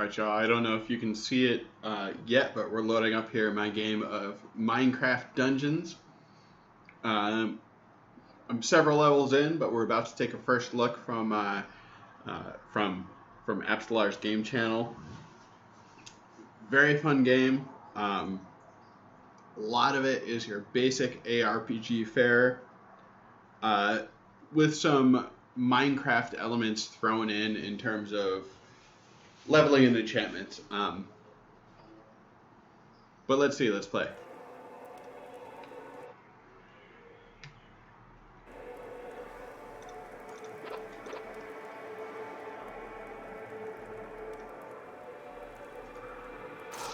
Alright, y'all, I don't know if you can see it yet, but we're loading up here my game of Minecraft Dungeons. I'm several levels in, but we're about to take a first look from Appstelar's game channel. Very fun game. A lot of it is your basic ARPG fare, with some Minecraft elements thrown in terms of leveling and enchantments. But let's see, let's play.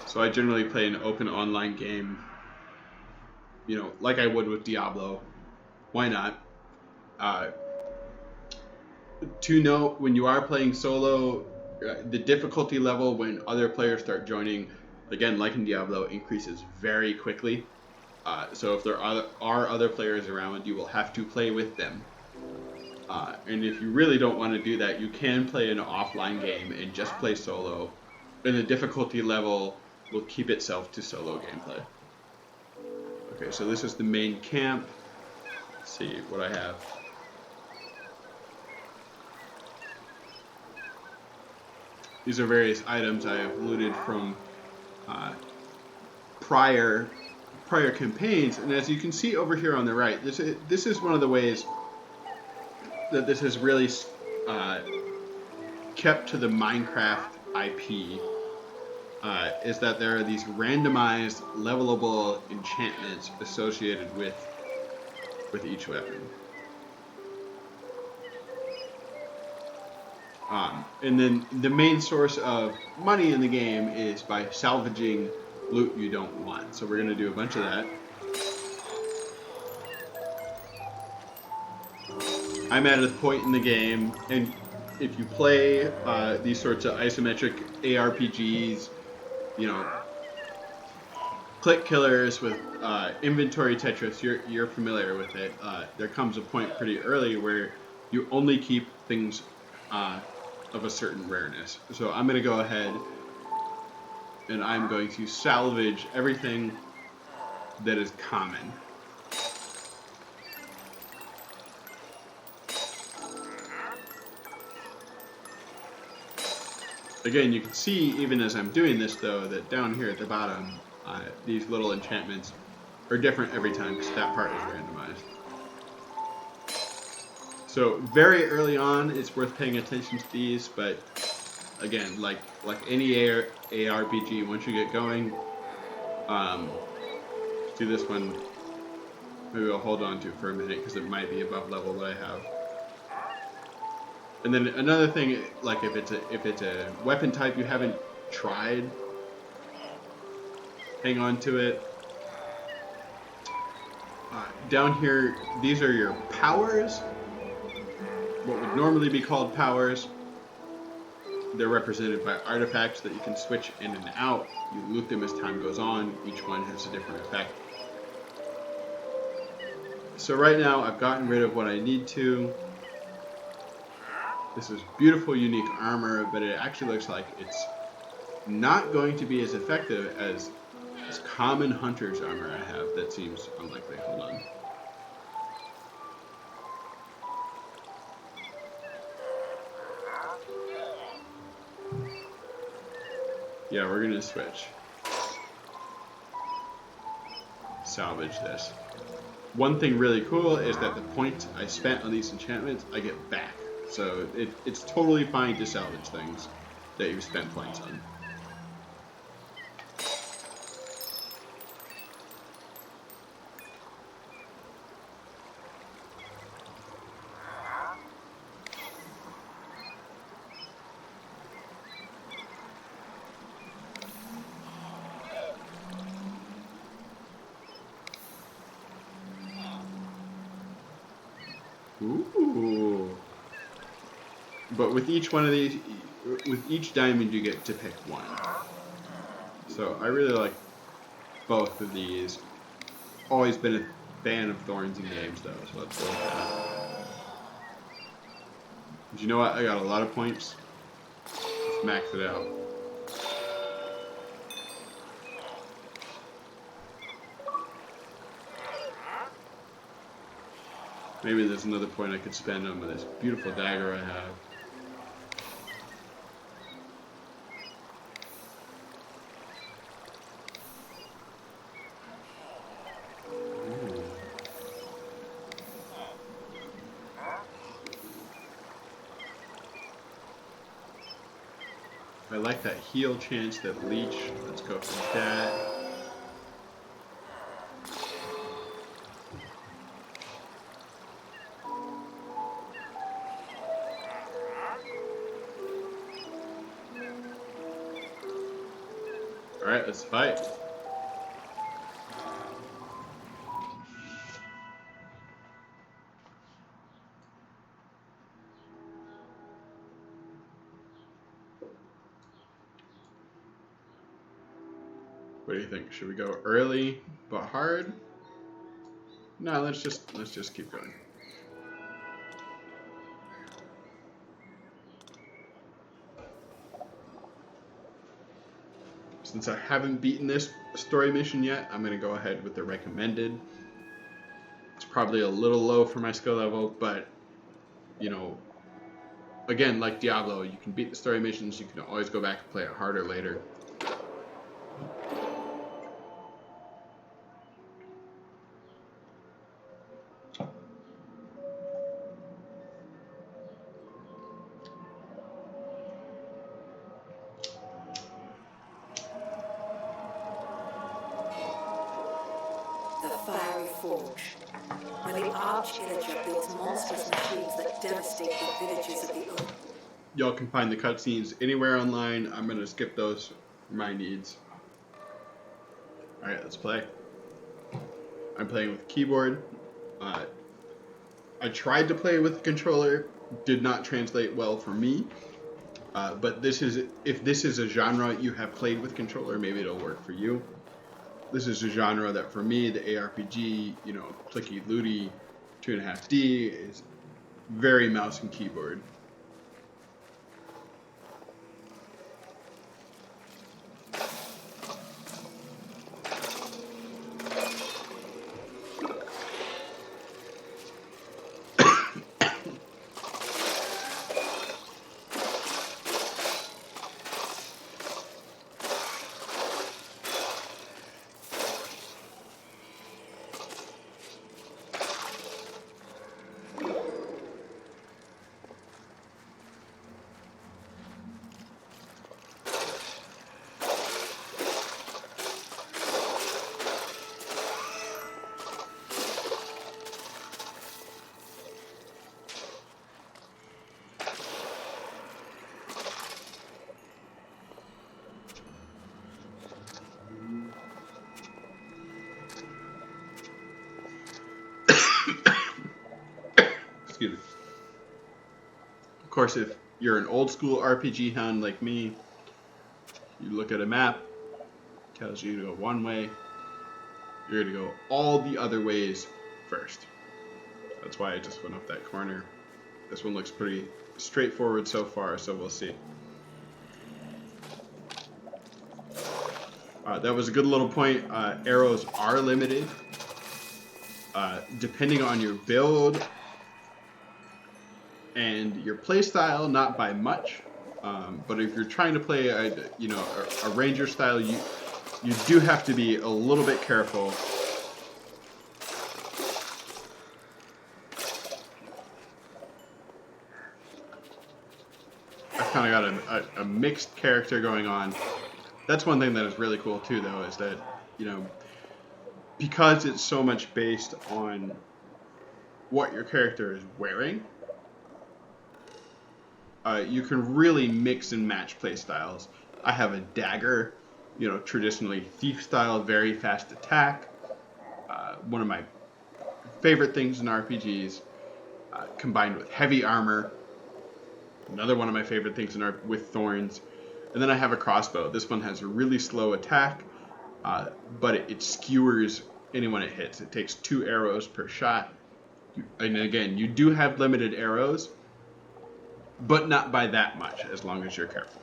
So I generally play an open online game, you know, like I would with Diablo. Why not? To note, when you are playing solo, the difficulty level when other players start joining, again, like in Diablo, increases very quickly. So if there are other players around, you will have to play with them. And if you really don't want to do that, you can play an offline game and just play solo. And the difficulty level will keep itself to solo gameplay. Okay, so this is the main camp. Let's see what I have. These are various items I have looted from prior campaigns, and as you can see over here on the right, this is one of the ways that this has really kept to the Minecraft IP. Is that there are these randomized levelable enchantments associated with each weapon. And then the main source of money in the game is by salvaging loot you don't want. So we're going to do a bunch of that. I'm at a point in the game, and if you play these sorts of isometric ARPGs, you know, click killers with inventory Tetris, you're familiar with it. There comes a point pretty early where you only keep things of a certain rareness. So I'm going to go ahead and I'm going to salvage everything that is common. Again, you can see even as I'm doing this though that down here at the bottom these little enchantments are different every time because that part is randomized. So very early on, it's worth paying attention to these, but again, like any ARPG, once you get going, do this one. Maybe I'll hold on to for a minute because it might be above level what I have. And then another thing, like if it's a weapon type you haven't tried, hang on to it. Down here, these are your powers. What would normally be called powers. They're represented by artifacts that you can switch in and out. You loot them as time goes on. Each one has a different effect. So right now I've gotten rid of what I need to. This is beautiful, unique armor, but it actually looks like it's not going to be as effective as this common hunter's armor I have. That seems unlikely. Hold on. Yeah, we're gonna switch. Salvage this. One thing really cool is that the points I spent on these enchantments, I get back. So it's totally fine to salvage things that you've spent points on. Ooh. But with each one of these, with each diamond you get to pick one. So I really like both of these. Always been a fan of thorns in games though, so let's go with that. But you know what? I got a lot of points. Let's max it out. Maybe there's another point I could spend on this beautiful dagger I have. I like that heal chance, that leech. Let's go for that. Alright, let's fight. What do you think? Should we go early but hard? No, let's just keep going. Since I haven't beaten this story mission yet, I'm gonna go ahead with the recommended. It's probably a little low for my skill level, but you know, again, like Diablo, you can beat the story missions, you can always go back and play it harder later. The Fiery Forge, where the Arch-Illager builds monstrous machines that devastate the villages of the Oak. Y'all can find the cutscenes anywhere online. I'm gonna skip those for my needs. Alright, let's play. I'm playing with keyboard. I tried to play with the controller, did not translate well for me. But if this is a genre you have played with controller, maybe it'll work for you. This is a genre that for me, the ARPG, you know, clicky looty, 2.5D is very mouse and keyboard. Excuse me. Of course, if you're an old school RPG hound like me, you look at a map, tells you to go one way, you're going to go all the other ways first. That's why I just went up that corner. This one looks pretty straightforward so far, so we'll see. That was a good little point. Arrows are limited. Depending on your build and your playstyle, not by much. But if you're trying to play a ranger style, you do have to be a little bit careful. I've kind of got a mixed character going on. That's one thing that is really cool too, though, is that, you know, because it's so much based on what your character is wearing, you can really mix and match play styles. I have a dagger, you know, traditionally thief style, very fast attack. One of my favorite things in RPGs, combined with heavy armor. Another one of my favorite things with thorns. And then I have a crossbow. This one has a really slow attack, but it skewers anyone it hits. It takes 2 arrows per shot. And again, you do have limited arrows, but not by that much, as long as you're careful.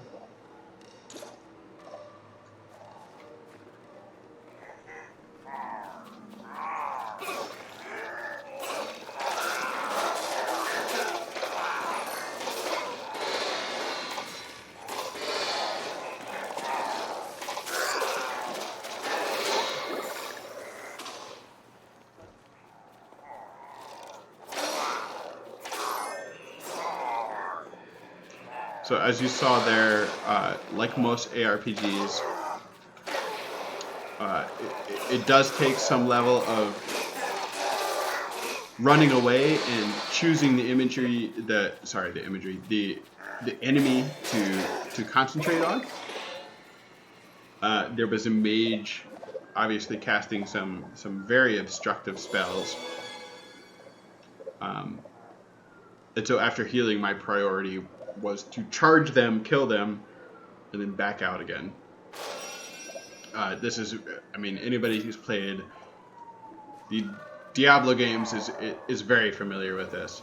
So as you saw there, like most ARPGs, it does take some level of running away and choosing the enemy to concentrate on. There was a mage, obviously casting some very obstructive spells. And so after healing, my priority was to charge them, kill them, and then back out again. This is, I mean, anybody who's played the Diablo games is very familiar with this.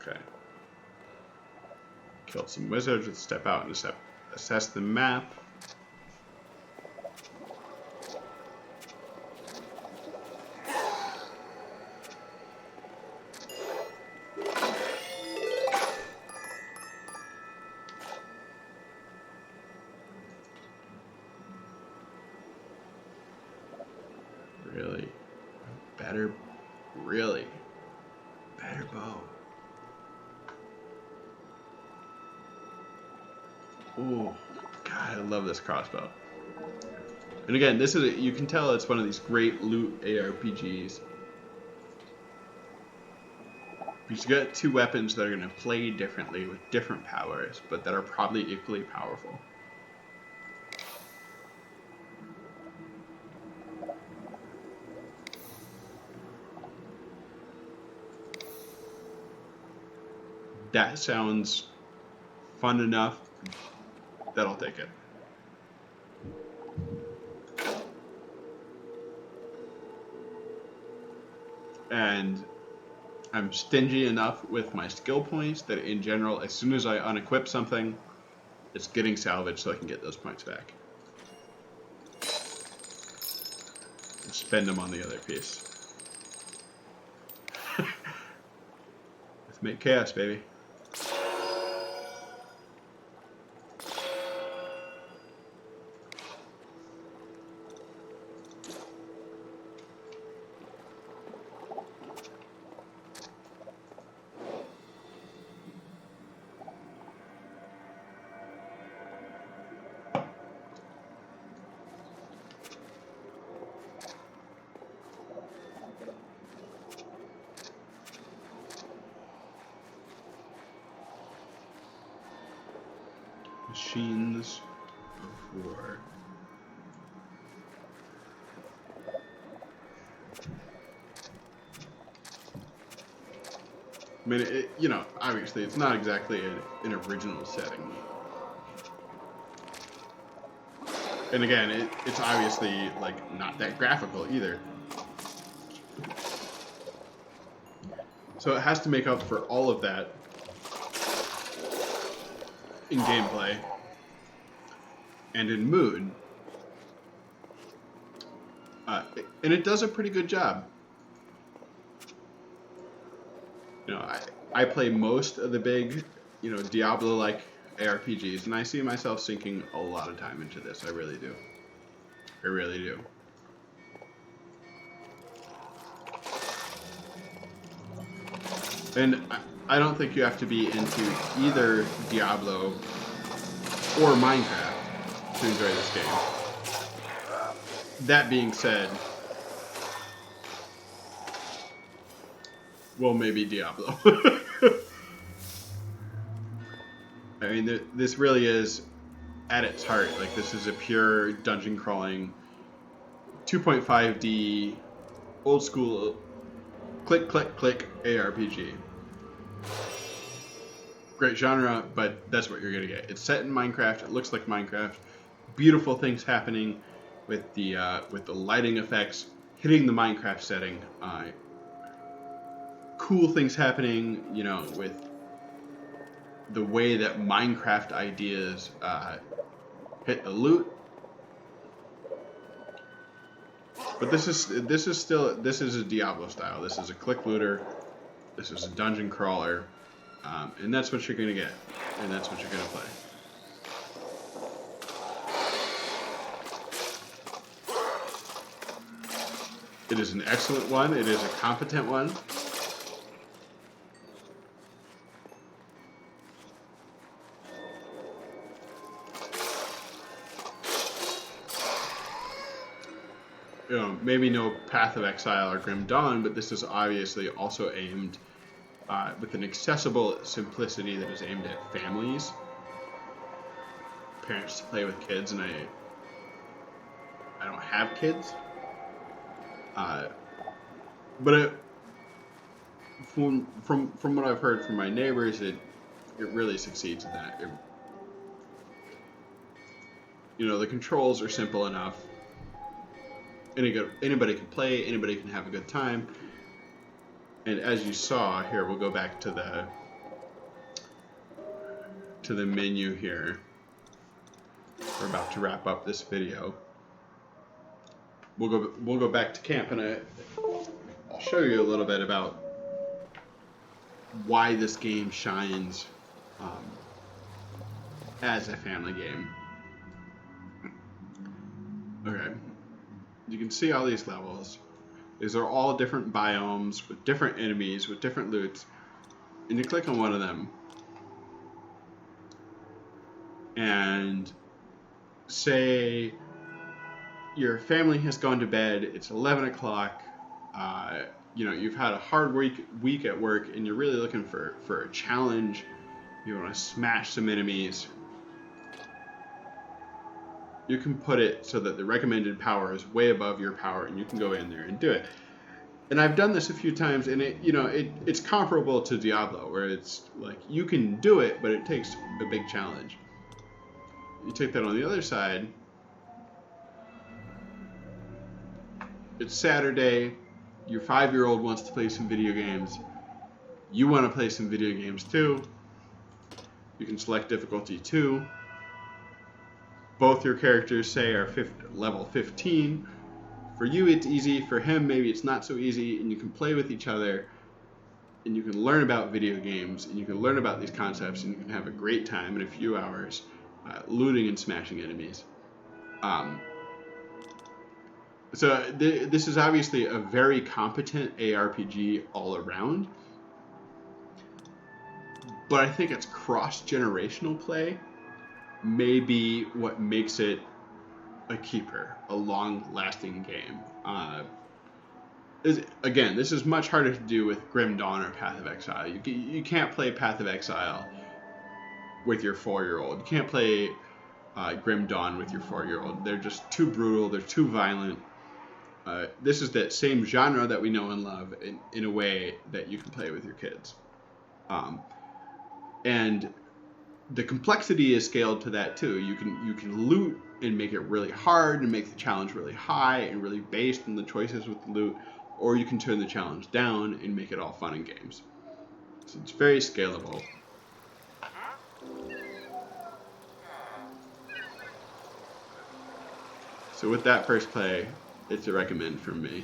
Okay. Kill some wizards, let's step out and assess the map. Really? Better bow. Oh, God, I love this crossbow. And again, you can tell it's one of these great loot ARPGs. Because you got two weapons that are going to play differently with different powers, but that are probably equally powerful. That sounds fun enough that I'll take it. And I'm stingy enough with my skill points that in general, as soon as I unequip something, it's getting salvaged so I can get those points back. And spend them on the other piece. Let's make chaos, baby. Machines of War. I mean, obviously it's not exactly an original setting. And again, it's obviously, like, not that graphical either. So it has to make up for all of that in gameplay and in mood. And it does a pretty good job. I play most of the big, Diablo-like ARPGs, and I see myself sinking a lot of time into this. I really do. I really do. And I don't think you have to be into either Diablo or Minecraft to enjoy this game. That being said, well, maybe Diablo. I mean, this really is, at its heart, like, this is a pure dungeon crawling 2.5D old school click click click ARPG. Great genre, but that's what you're gonna get. It's set in Minecraft. It looks like Minecraft. Beautiful things happening with the lighting effects hitting the Minecraft setting. Cool things happening, with the way that Minecraft ideas hit the loot. But this is a Diablo style. This is a click looter. This is a dungeon crawler, and that's what you're gonna get, and that's what you're gonna play. It is an excellent one. It is a competent one. You know, maybe no Path of Exile or Grim Dawn, but this is obviously also aimed with an accessible simplicity that is aimed at families, parents to play with kids, and I don't have kids, but from what I've heard from my neighbors, it really succeeds in that. The controls are simple enough. Anybody can play, anybody can have a good time. And as you saw here, we'll go back to the menu here. We're about to wrap up this video. We'll go back to camp, and I'll show you a little bit about why this game shines as a family game. Okay. You can see all these levels. These are all different biomes with different enemies, with different loots. And you click on one of them. And say your family has gone to bed, it's 11 o'clock, you've had a hard week at work, and you're really looking for a challenge. You want to smash some enemies. You can put it so that the recommended power is way above your power, and you can go in there and do it. And I've done this a few times, and it's comparable to Diablo, where it's like you can do it, but it takes a big challenge. You take that on the other side. It's Saturday. Your 5-year-old wants to play some video games. You want to play some video games too. You can select difficulty 2. Both your characters, say, are level 15. For you, it's easy. For him, maybe it's not so easy. And you can play with each other. And you can learn about video games. And you can learn about these concepts. And you can have a great time in a few hours looting and smashing enemies. So this is obviously a very competent ARPG all around. But I think its cross-generational play may be what makes it a keeper, a long-lasting game. Again, this is much harder to do with Grim Dawn or Path of Exile. You can't play Path of Exile with your 4-year-old. You can't play Grim Dawn with your 4-year-old. They're just too brutal. They're too violent. This is that same genre that we know and love in a way that you can play with your kids. And the complexity is scaled to that too. You can loot and make it really hard and make the challenge really high and really based on the choices with the loot, or you can turn the challenge down and make it all fun and games. So it's very scalable. So with that first play, it's a recommend from me.